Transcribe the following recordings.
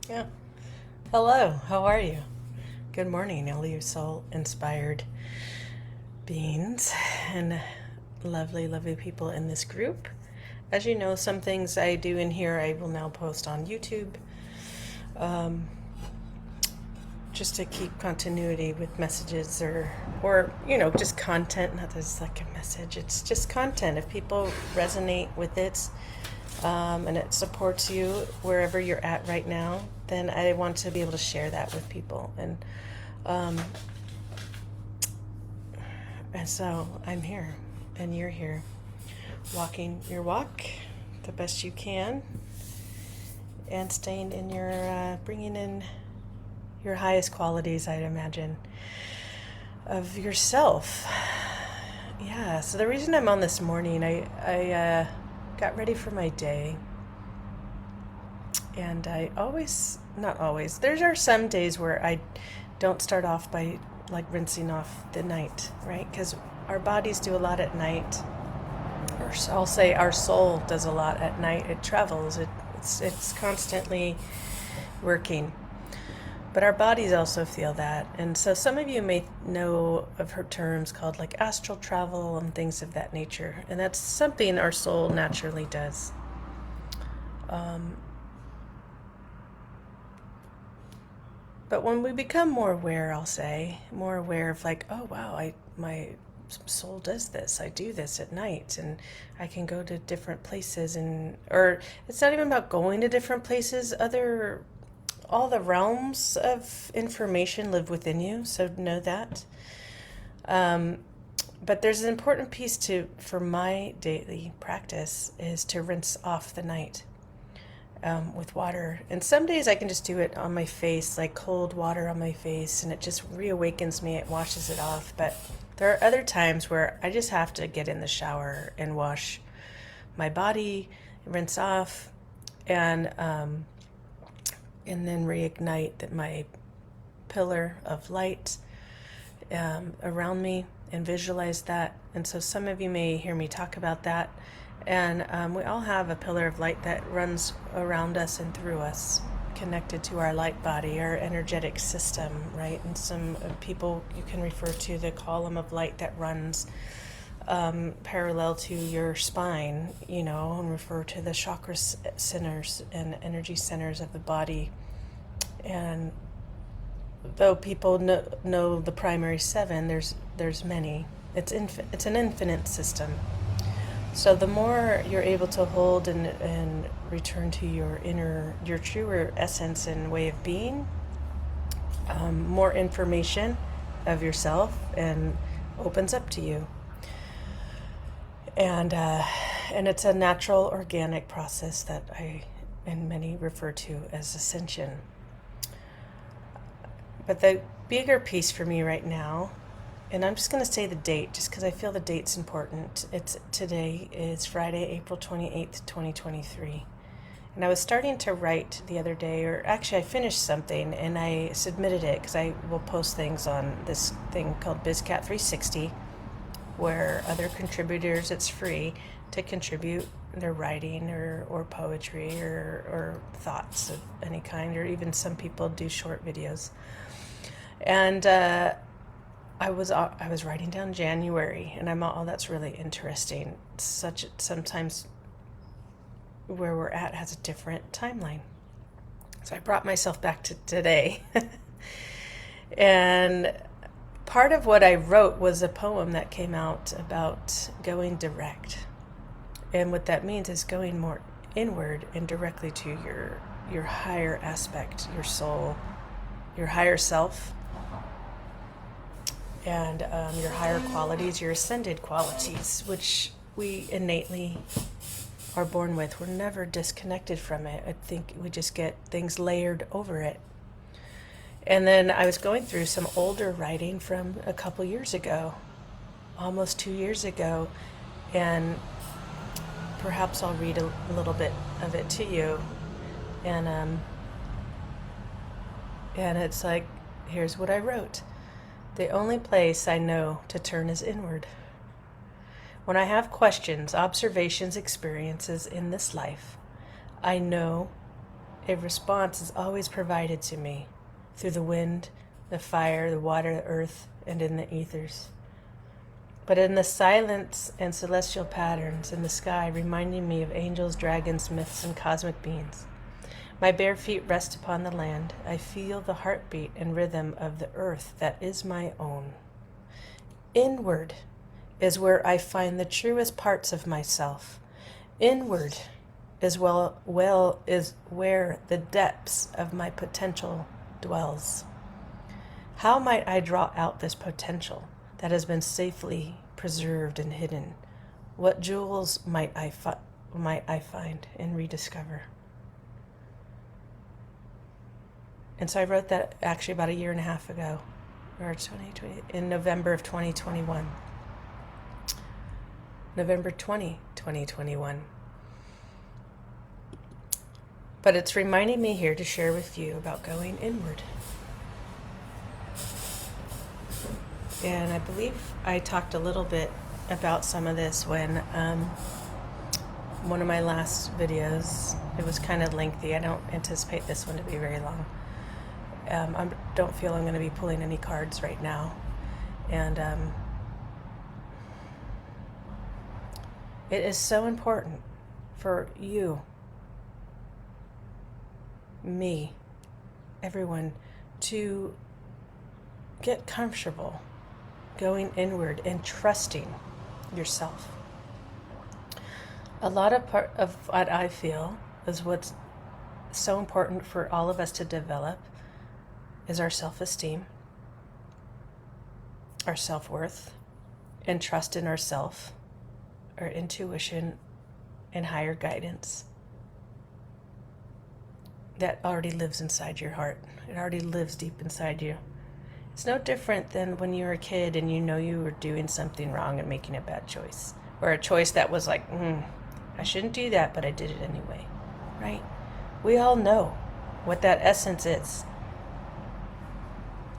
Yeah. Hello, how are you? Good morning, all you soul inspired beings and lovely, lovely people in this group. As you know, some things I do in here I will now post on YouTube, um, just to keep continuity with messages or just content. Not that it's like a message, it's just content. If people resonate with it, and it supports you wherever you're at right now, then I want to be able to share that with people. Um, and so I'm here, and you're here, walking your walk the best you can, and staying in your, bringing in your highest qualities, I'd imagine, of yourself. Yeah, so the reason I'm on this morning, I got ready for my day. And I always, not always, there are some days where I don't start off by like rinsing off the night, right? Because our bodies do a lot at night. Or I'll say our soul does a lot at night. It travels, it's constantly working. But our bodies also feel that. And so some of you may know of her terms called like astral travel and things of that nature. And that's something our soul naturally does. Um, But when we become more aware, I'll say, more aware of like, oh wow, my soul does this. I do this at night, and I can go to different places, and or it's not even about going to different places. All the realms of information live within you, so know that. Um, but there's an important piece to for my daily practice is to rinse off the night, with water. And some days I can just do it on my face, like cold water on my face, and it just reawakens me, it washes it off. But there are other times where I just have to get in the shower and wash my body, rinse off, and and then reignite my pillar of light around me and visualize that. And so some of you may hear me talk about that. And we all have a pillar of light that runs around us and through us, connected to our light body, our energetic system, right? And some people, you can refer to the column of light that runs parallel to your spine, and refer to the chakra centers and energy centers of the body. And though people know the primary seven, there's many. It's an infinite system. So the more you're able to hold and return to your truer essence and way of being, more information of yourself and opens up to you. And it's a natural, organic process that I and many refer to as ascension. But the bigger piece for me right now, and I'm just going to say the date just because I feel the date's important. Today is Friday, April 28th, 2023. And I was starting to write the other day, or actually I finished something and I submitted it because I will post things on this thing called BizCat 360 where other contributors, it's free to contribute their writing or poetry or thoughts of any kind, or even some people do short videos. And I was writing down January, and I'm oh, that's really interesting. Sometimes where we're at has a different timeline. So I brought myself back to today, and part of what I wrote was a poem that came out about going direct, and what that means is going more inward and directly to your higher aspect, your soul, your higher self, and your higher qualities, your ascended qualities, which we innately are born with. We're never disconnected from it. I think we just get things layered over it. And then I was going through some older writing from a couple years ago, almost 2 years ago, and perhaps I'll read a little bit of it to you. And it's like, here's what I wrote. The only place I know to turn is inward. When I have questions, observations, experiences in this life, I know a response is always provided to me through the wind, the fire, the water, the earth, and in the ethers. But in the silence and celestial patterns in the sky, reminding me of angels, dragons, myths, and cosmic beings. My bare feet rest upon the land. I feel the heartbeat and rhythm of the earth that is my own. Inward is where I find the truest parts of myself. Inward is is where the depths of my potential dwells. How might I draw out this potential that has been safely preserved and hidden? What jewels might I find and rediscover? And so I wrote that actually about 1.5 years ago, or 2020, in November of 2021. November 20, 2021. But it's reminding me here to share with you about going inward. And I believe I talked a little bit about some of this when one of my last videos, it was kind of lengthy. I don't anticipate this one to be very long. I don't feel I'm going to be pulling any cards right now. And it is so important for you, me, everyone, to get comfortable going inward and trusting yourself. A lot of part of what I feel is what's so important for all of us to develop is our self-esteem, our self-worth, and trust in ourself, our intuition, and higher guidance that already lives inside your heart. It already lives deep inside you. It's no different than when you were a kid and you know you were doing something wrong and making a bad choice, or a choice that was like, I shouldn't do that, but I did it anyway, right? We all know what that essence is.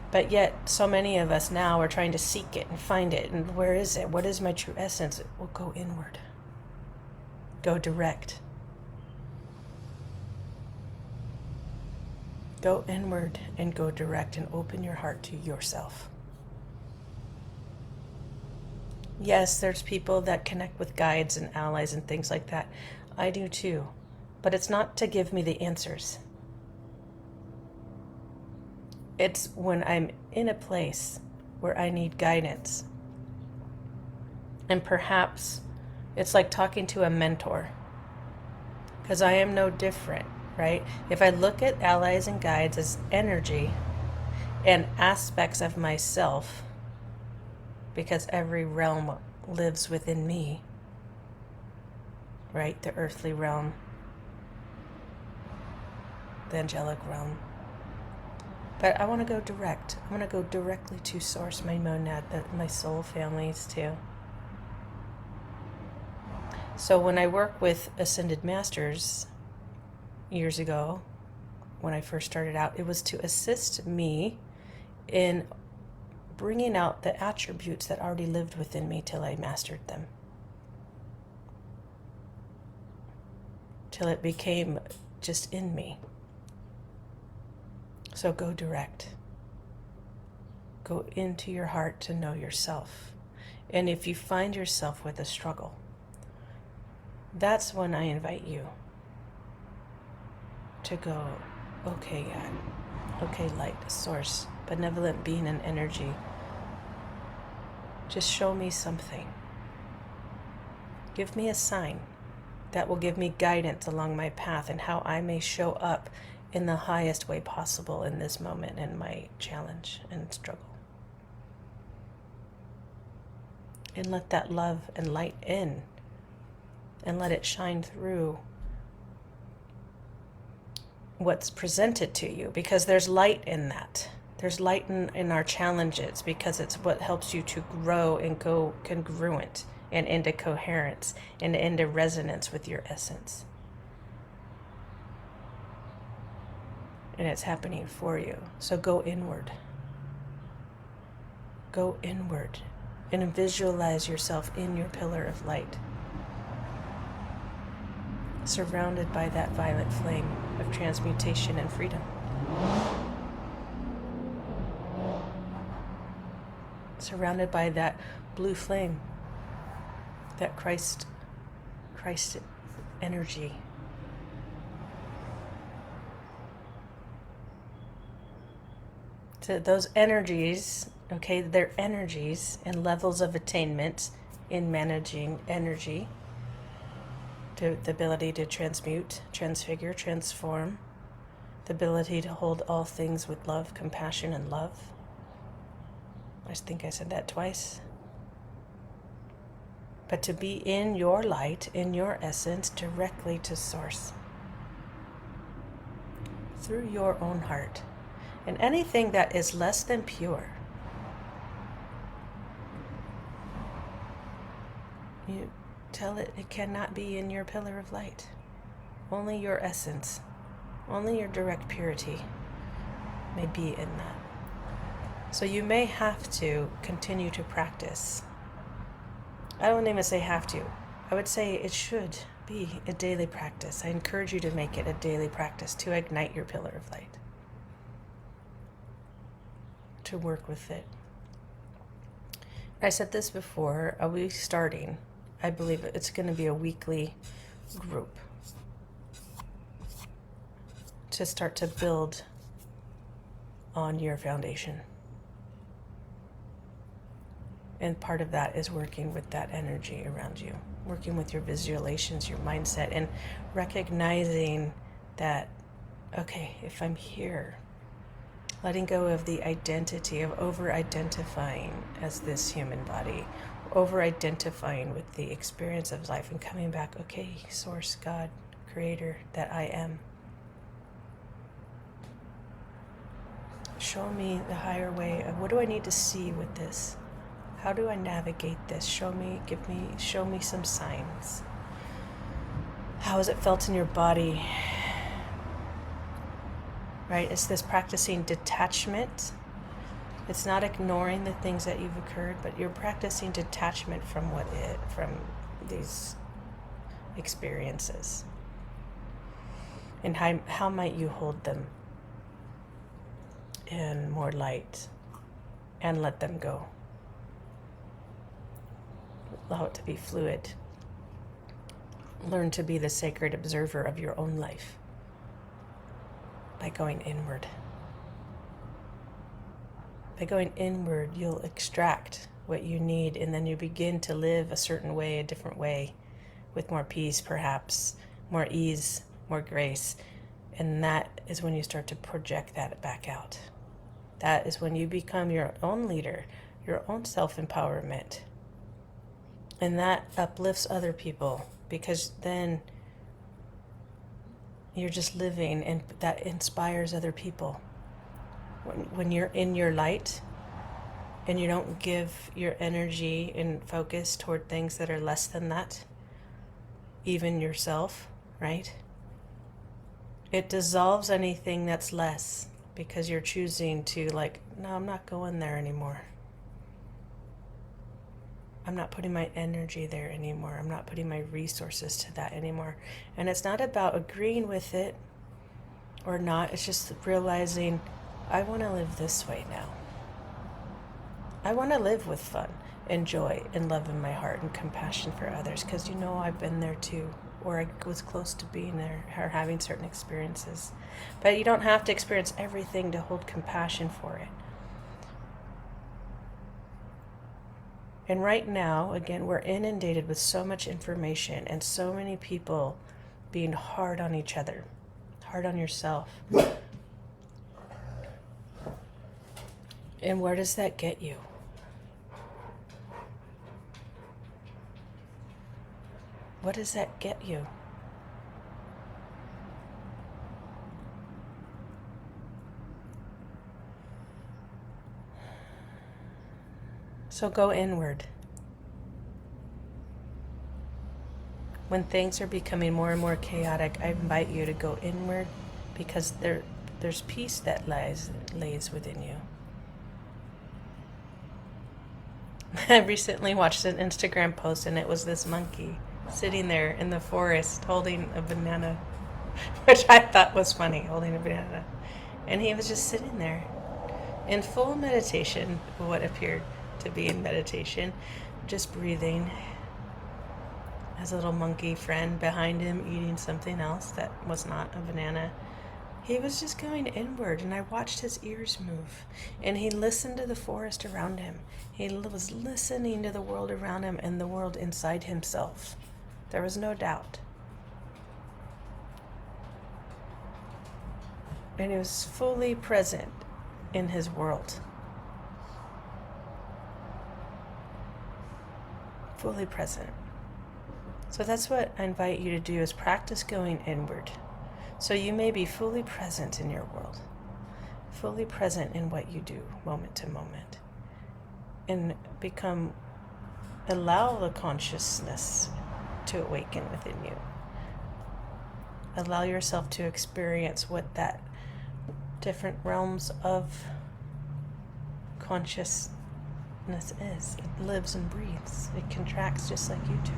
But yet, so many of us now are trying to seek it and find it. And where is it? What is my true essence? Well, go inward. Go direct. Go inward and go direct and open your heart to yourself. Yes, there's people that connect with guides and allies and things like that. I do too. But it's not to give me the answers. It's when I'm in a place where I need guidance. And perhaps it's like talking to a mentor. Because I am no different, right? If I look at allies and guides as energy and aspects of myself, because every realm lives within me, right? The earthly realm, the angelic realm. But I want to go direct. I want to go directly to source, my monad, my soul families too. So when I work with Ascended Masters years ago, when I first started out, it was to assist me in bringing out the attributes that already lived within me till I mastered them. Till it became just in me. So go direct. Go into your heart to know yourself. And if you find yourself with a struggle, that's when I invite you to go, okay, God, okay, light, source, benevolent being and energy, just show me something. Give me a sign that will give me guidance along my path and how I may show up in the highest way possible in this moment in my challenge and struggle. And let that love and light in and let it shine through what's presented to you, because there's light in that. There's light in our challenges, because it's what helps you to grow and go congruent and into coherence and into resonance with your essence. And it's happening for you. So go inward. Go inward and visualize yourself in your pillar of light, surrounded by that violet flame. of transmutation and freedom. Surrounded by that blue flame, that Christ energy. So those energies, okay, they're energies and levels of attainment in managing energy, the ability to transmute, transfigure, transform, the ability to hold all things with love, compassion, and love. I think I said that twice. But to be in your light, in your essence, directly to source. Through your own heart. And anything that is less than pure, you tell it cannot be in your pillar of light. Only your essence, only your direct purity may be in that. So you may have to continue to practice. I don't even say have to. I would say it should be a daily practice. I encourage you to make it a daily practice to ignite your pillar of light, to work with it. I said this before, are we starting? I believe it's going to be a weekly group to start to build on your foundation. And part of that is working with that energy around you, working with your visualizations, your mindset, and recognizing that, okay, if I'm here, letting go of the identity of over-identifying as this human body, over-identifying with the experience of life and coming back, okay, source, God, creator, that I am. Show me the higher way of what do I need to see with this? How do I navigate this? Show me some signs. How has it felt in your body? Right? It's this practicing detachment. It's not ignoring the things that you've occurred, but you're practicing detachment from from these experiences. And how might you hold them in more light and let them go? Allow it to be fluid. Learn to be the sacred observer of your own life by going inward. By going inward, you'll extract what you need, and then you begin to live a certain way, a different way, with more peace, perhaps, more ease, more grace. And that is when you start to project that back out. That is when you become your own leader, your own self-empowerment. And that uplifts other people, because then you're just living, and that inspires other people. When you're in your light and you don't give your energy and focus toward things that are less than that, even yourself, right? It dissolves anything that's less, because you're choosing to no, I'm not going there anymore. I'm not putting my energy there anymore. I'm not putting my resources to that anymore. And it's not about agreeing with it or not. It's just realizing, I want to live this way now. I want to live with fun and joy and love in my heart and compassion for others, because I've been there too, or I was close to being there or having certain experiences. But you don't have to experience everything to hold compassion for it. And right now, again, we're inundated with so much information and so many people being hard on each other, hard on yourself. And where does that get you? What does that get you? So go inward. When things are becoming more and more chaotic, I invite you to go inward, because there's peace that lays within you. I recently watched an Instagram post, and it was this monkey sitting there in the forest holding a banana which I thought was funny, holding a banana. And he was just sitting there in full meditation, what appeared to be in meditation, just breathing. His little monkey friend behind him eating something else that was not a banana. He was just going inward, and I watched his ears move. And he listened to the forest around him. He was listening to the world around him and the world inside himself. There was no doubt. And he was fully present in his world. Fully present. So that's what I invite you to do, is practice going inward. So you may be fully present in your world, fully present in what you do moment to moment, and allow the consciousness to awaken within you. Allow yourself to experience what that different realms of consciousness is. It lives and breathes. It contracts just like you do.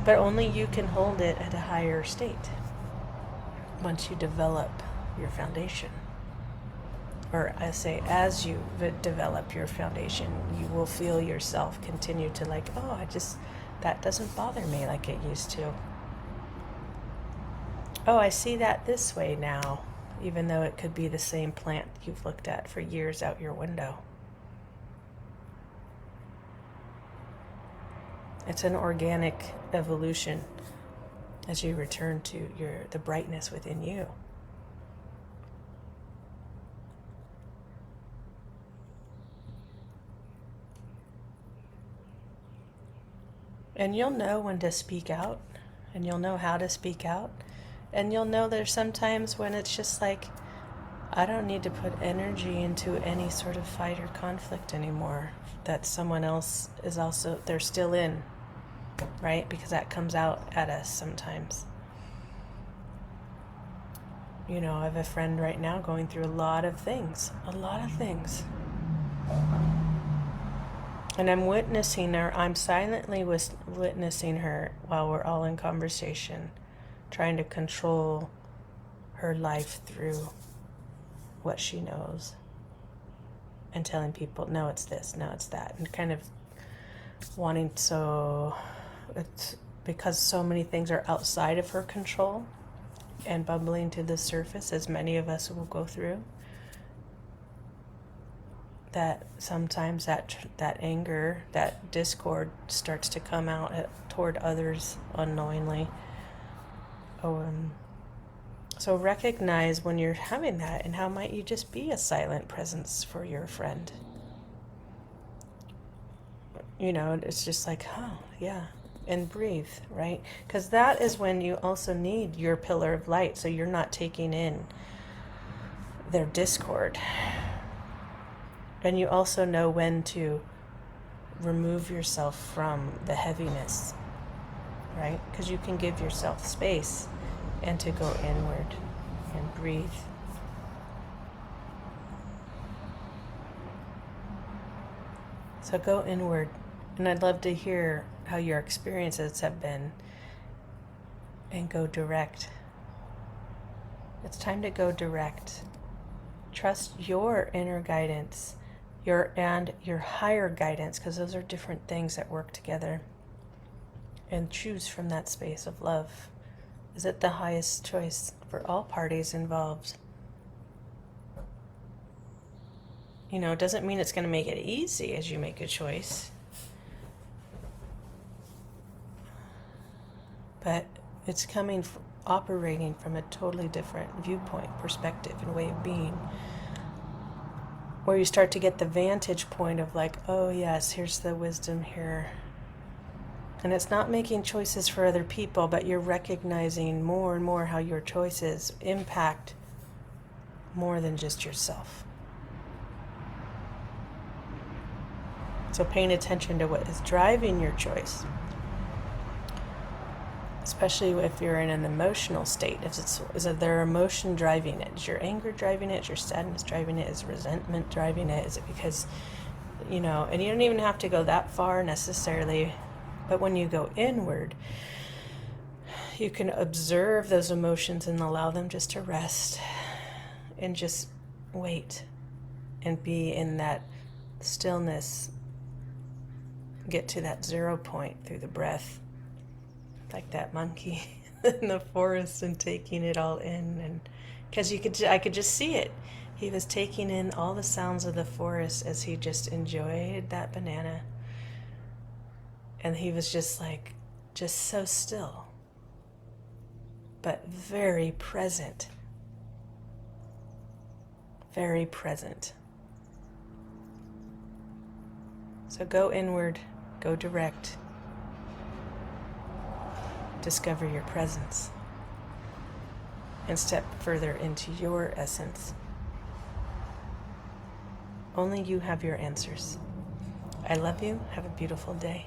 But only you can hold it at a higher state once you develop your foundation. Or I say, as you develop your foundation, you will feel yourself continue to that doesn't bother me like it used to. Oh, I see that this way now, even though it could be the same plant you've looked at for years out your window. It's an organic evolution as you return to the brightness within you. And you'll know when to speak out, and you'll know how to speak out, and you'll know there's sometimes when it's just like, I don't need to put energy into any sort of fight or conflict anymore that someone else is also, they're still in, right? Because that comes out at us sometimes. You know, I have a friend right now going through a lot of things. And I'm witnessing her, I'm silently witnessing her while we're all in conversation, trying to control her life through what she knows and telling people, no, it's this, no, it's that, and kind of wanting, so it's because so many things are outside of her control and bubbling to the surface, as many of us will go through, that sometimes that anger, that discord starts to come out toward others unknowingly. So recognize when you're having that, and how might you just be a silent presence for your friend. You know, it's just like, oh, yeah, and breathe, right? Because that is when you also need your pillar of light, so you're not taking in their discord. And you also know when to remove yourself from the heaviness, right? Because you can give yourself space and to go inward and breathe. So go inward. And I'd love to hear how your experiences have been. And go direct. It's time to go direct. Trust your inner guidance, your higher guidance, because those are different things that work together. And choose from that space of love. Is it the highest choice for all parties involved? You know, it doesn't mean it's going to make it easy as you make a choice. But it's operating from a totally different viewpoint, perspective, and way of being. Where you start to get the vantage point of like, oh yes, here's the wisdom here. And it's not making choices for other people, but you're recognizing more and more how your choices impact more than just yourself. So paying attention to what is driving your choice, especially if you're in an emotional state. Is there emotion driving it? Is your anger driving it? Is your sadness driving it? Is resentment driving it? Is it because, you know, and you don't even have to go that far necessarily. But when you go inward, You can observe those emotions and allow them just to rest and just wait and be in that stillness. Get to that 0 point through the breath, like that monkey in the forest, and taking it all in. And because I could just see it. He was taking in all the sounds of the forest as he just enjoyed that banana. And he was just like, just so still, but very present. Very present. So go inward, go direct. Discover your presence and step further into your essence. Only you have your answers. I love you. Have a beautiful day.